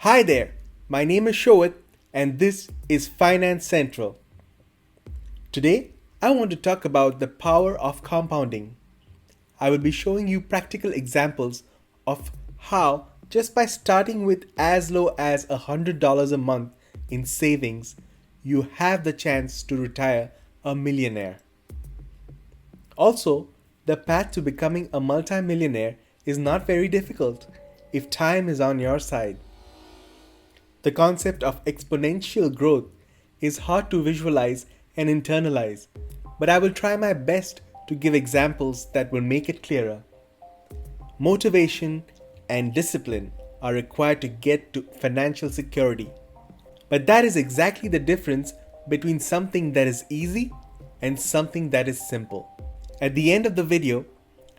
Hi there, my name is Showit and this is Finance Central. Today, I want to talk about the power of compounding. I will be showing you practical examples of how, just by starting with as low as $100 a month in savings, you have the chance to retire a millionaire. Also, the path to becoming a multimillionaire is not very difficult if time is on your side. The concept of exponential growth is hard to visualize and internalize, but I will try my best to give examples that will make it clearer. Motivation and discipline are required to get to financial security, but that is exactly the difference between something that is easy and something that is simple. At the end of the video,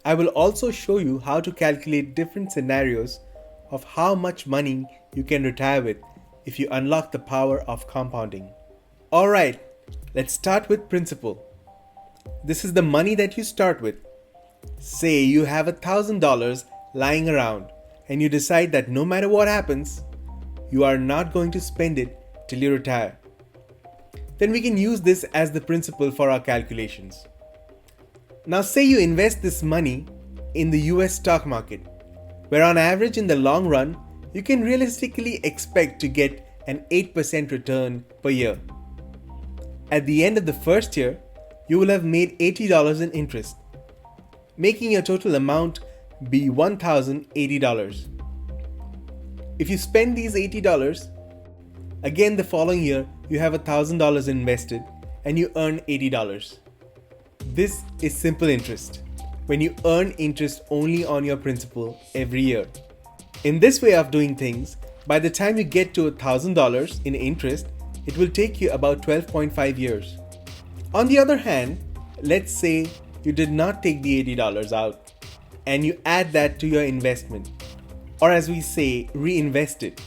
I will also show you how to calculate different scenarios of how much money you can retire with if you unlock the power of compounding. Alright, let's start with principle. This is the money that you start with. Say you have $1,000 lying around and you decide that no matter what happens, you are not going to spend it till you retire. Then we can use this as the principle for our calculations. Now say you invest this money in the US stock market, where on average in the long run, you can realistically expect to get an 8% return per year. At the end of the first year, you will have made $80 in interest, making your total amount be $1,080. If you spend these $80, again the following year you have $1,000 invested and you earn $80. This is simple interest, when you earn interest only on your principal every year. In this way of doing things, by the time you get to $1,000 in interest, it will take you about 12.5 years. On the other hand, let's say you did not take the $80 out and you add that to your investment, or as we say, reinvest it.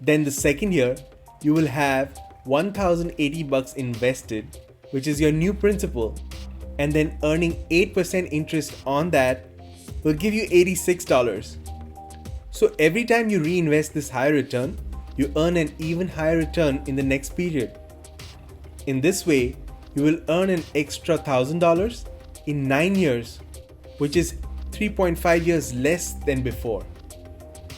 Then the second year, you will have $1,080 invested, which is your new principal, and then earning 8% interest on that will give you $86. So every time you reinvest this higher return, you earn an even higher return in the next period. In this way, you will earn an extra $1,000 in 9 years, which is 3.5 years less than before.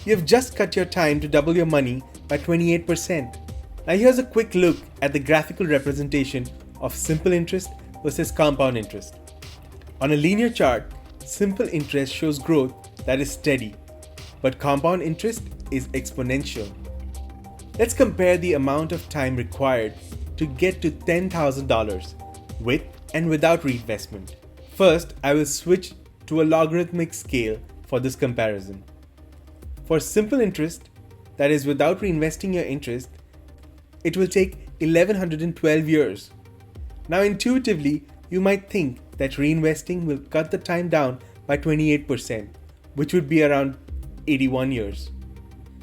You have just cut your time to double your money by 28%. Now here's a quick look at the graphical representation of simple interest versus compound interest. On a linear chart, simple interest shows growth that is steady, but compound interest is exponential. Let's compare the amount of time required to get to $10,000 with and without reinvestment. First, I will switch to a logarithmic scale for this comparison. For simple interest, that is without reinvesting your interest, it will take 1112 years. Now intuitively, you might think that reinvesting will cut the time down by 28%, which would be around 81 years.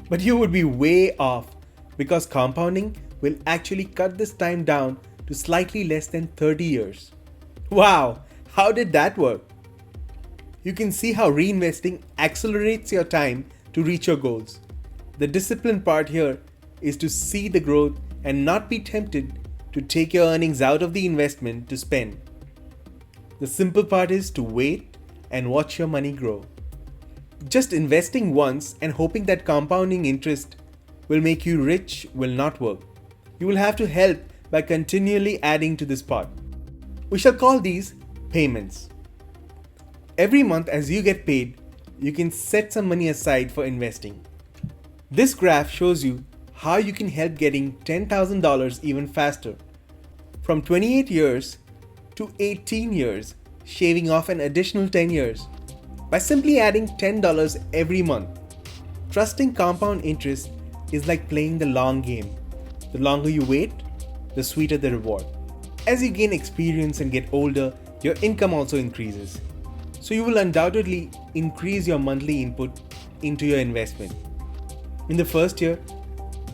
But you would be way off, because compounding will actually cut this time down to slightly less than 30 years. Wow, how did that work? You can see how reinvesting accelerates your time to reach your goals. The discipline part here is to see the growth and not be tempted to take your earnings out of the investment to spend. The simple part is to wait and watch your money grow. Just investing once and hoping that compounding interest will make you rich will not work. You will have to help by continually adding to this pot. We shall call these payments. Every month as you get paid, you can set some money aside for investing. This graph shows you how you can help getting $10,000 even faster. From 28 years to 18 years, shaving off an additional 10 years by simply adding $10 every month. Trusting compound interest is like playing the long game. The longer you wait, the sweeter the reward. As you gain experience and get older, your income also increases. So you will undoubtedly increase your monthly input into your investment. In the first year,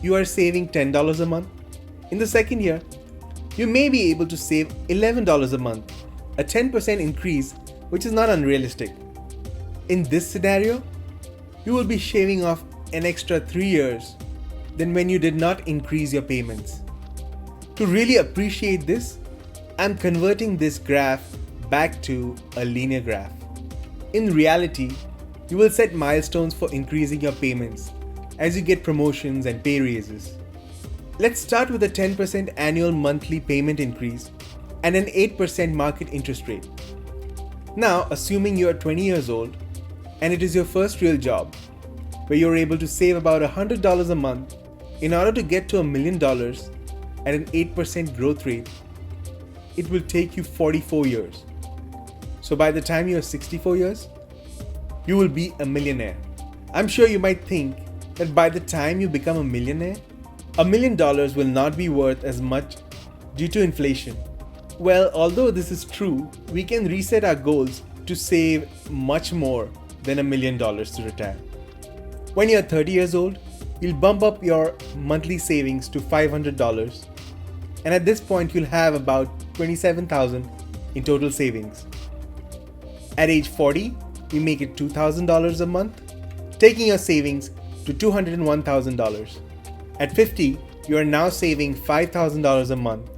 you are saving $10 a month. In the second year, you may be able to save $11 a month, a 10% increase, which is not unrealistic. In this scenario, you will be shaving off an extra 3 years, than when you did not increase your payments. To really appreciate this, I'm converting this graph back to a linear graph. In reality, you will set milestones for increasing your payments as you get promotions and pay raises. Let's start with a 10% annual monthly payment increase and an 8% market interest rate. Now, assuming you are 20 years old and it is your first real job, where you're able to save about $100 a month in order to get to $1 million at an 8% growth rate, it will take you 44 years. So by the time you're 64 years, you will be a millionaire. I'm sure you might think that by the time you become a millionaire, $1 million will not be worth as much due to inflation. Well, although this is true, we can reset our goals to save much more than $1 million to retire. When you're 30 years old, you'll bump up your monthly savings to $500, and at this point you'll have about $27,000 in total savings. At age 40, you make it $2,000 a month, taking your savings to $201,000. At 50, you are now saving $5,000 a month,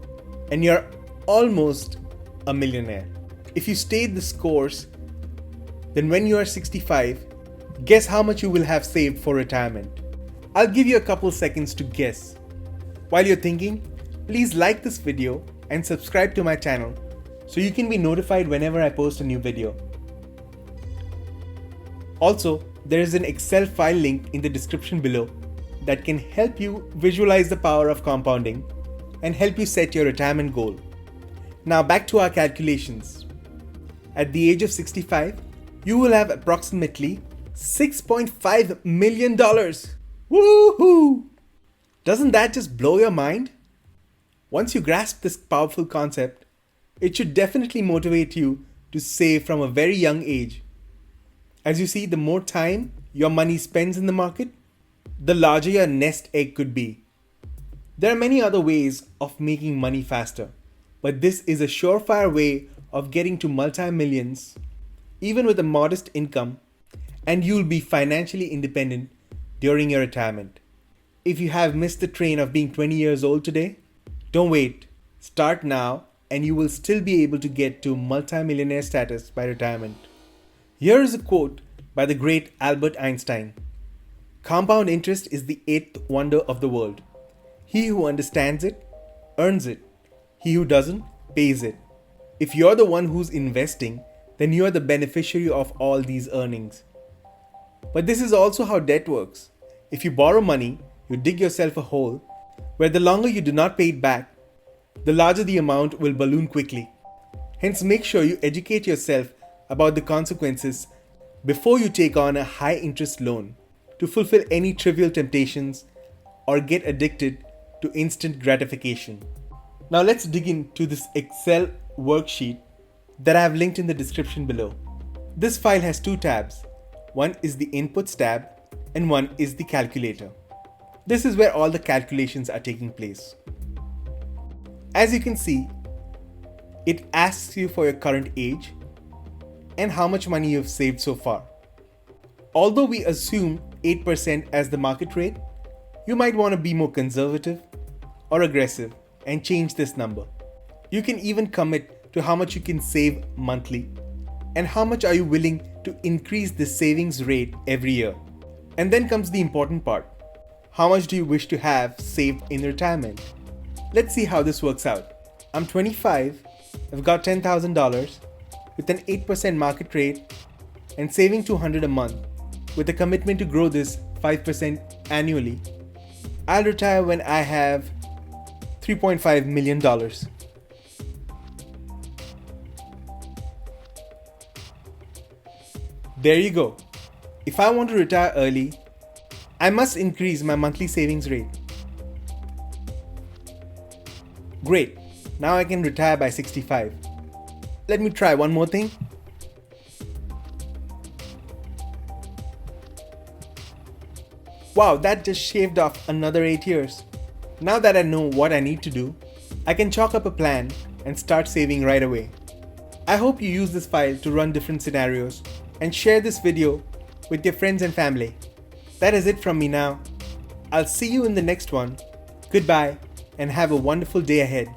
and you're almost a millionaire. If you stayed this course, then when you are 65, guess how much you will have saved for retirement. I'll give you a couple seconds to guess. While you're thinking, please like this video and subscribe to my channel so you can be notified whenever I post a new video. Also, there is an Excel file link in the description below that can help you visualize the power of compounding and help you set your retirement goal. Now back to our calculations. At the age of 65, you will have approximately $6.5 million. Woohoo! Doesn't that just blow your mind? Once you grasp this powerful concept, it should definitely motivate you to save from a very young age. As you see, the more time your money spends in the market, the larger your nest egg could be. There are many other ways of making money faster, but this is a surefire way of getting to multi-millions, even with a modest income, and you'll be financially independent during your retirement. If you have missed the train of being 20 years old today, don't wait. Start now and you will still be able to get to multi-millionaire status by retirement. Here is a quote by the great Albert Einstein. Compound interest is the eighth wonder of the world. He who understands it, earns it. He who doesn't, pays it. If you're the one who's investing, then you are the beneficiary of all these earnings. But this is also how debt works. If you borrow money, you dig yourself a hole, where the longer you do not pay it back, the larger the amount will balloon quickly. Hence, make sure you educate yourself about the consequences before you take on a high interest loan to fulfill any trivial temptations or get addicted to instant gratification. Now let's dig into this Excel worksheet that I have linked in the description below. This file has two tabs. One is the inputs tab and one is the calculator. This is where all the calculations are taking place. As you can see, it asks you for your current age and how much money you've saved so far. Although we assume 8% as the market rate, you might want to be more conservative or aggressive and change this number. You can even commit to how much you can save monthly and how much are you willing to increase the savings rate every year. And then comes the important part. How much do you wish to have saved in retirement? Let's see how this works out. I'm 25, I've got $10,000 with an 8% market rate and saving $200 a month with a commitment to grow this 5% annually. I'll retire when I have $3.5 million. There you go. If I want to retire early, I must increase my monthly savings rate. Great, now I can retire by 65. Let me try one more thing. Wow, that just shaved off another 8 years. Now that I know what I need to do, I can chalk up a plan and start saving right away. I hope you use this file to run different scenarios and share this video with your friends and family. That is it from me now. I'll see you in the next one. Goodbye and have a wonderful day ahead.